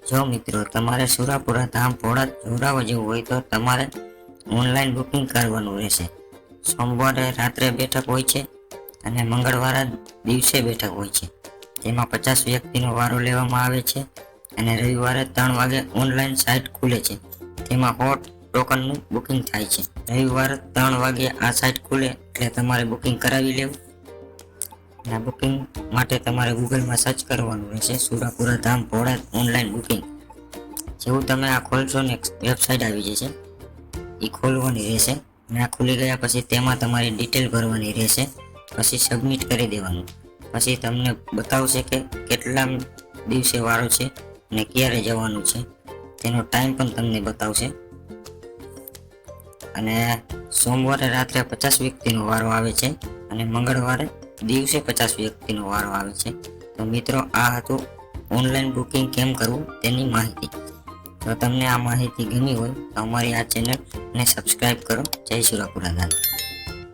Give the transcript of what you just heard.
જો મિત્રો તમારે સુરાપુરા ધામ ભોળા જોડાવા જેવું હોય તો તમારે ઓનલાઈન બુકિંગ કરવાનું રહેશે. સોમવારે રાત્રે બેઠક હોય છે અને મંગળવારે દિવસે બેઠક હોય છે. તેમાં 50 વ્યક્તિનો વારો લેવામાં આવે છે અને રવિવારે 3 વાગે ઓનલાઈન સાઇટ ખુલે છે. તેમાં હોટ ટોકનનું બુકિંગ થાય છે. રવિવારે 3 વાગે આ સાઇટ ખુલે એટલે તમારે બુકિંગ કરાવી લેવું. અને બુકિંગ માટે તમારે ગૂગલમાં સર્ચ કરવાનું રહેશે સુરાપુરા ધામ ભોળા ઓનલાઈન બુકિંગ. જેવું તમે આ ખોલશો ને વેબસાઇટ આવી જશે, એ ખોલવાની રહેશે અને આ ખુલી ગયા પછી તેમાં તમારી ડિટેલ ભરવાની રહેશે. પછી સબમિટ કરી દેવાનું. પછી તમને બતાવશે કે કેટલા દિવસે વારો છે અને ક્યારે જવાનું છે, તેનો ટાઈમ પણ તમને બતાવશે. અને સોમવારે રાત્રે 50 વ્યક્તિનો વારો આવે છે અને મંગળવારે દિવસે 50 વ્યક્તિનો વારો આવે છે. તો મિત્રો, આ હતું ઓનલાઈન બુકિંગ કેમ કરવું તેની માહિતી. જો તમને આ માહિતી ગમી હોય તો અમારી આ ચેનલને સબસ્ક્રાઈબ કરો. જય સુરાપુરા ધામ.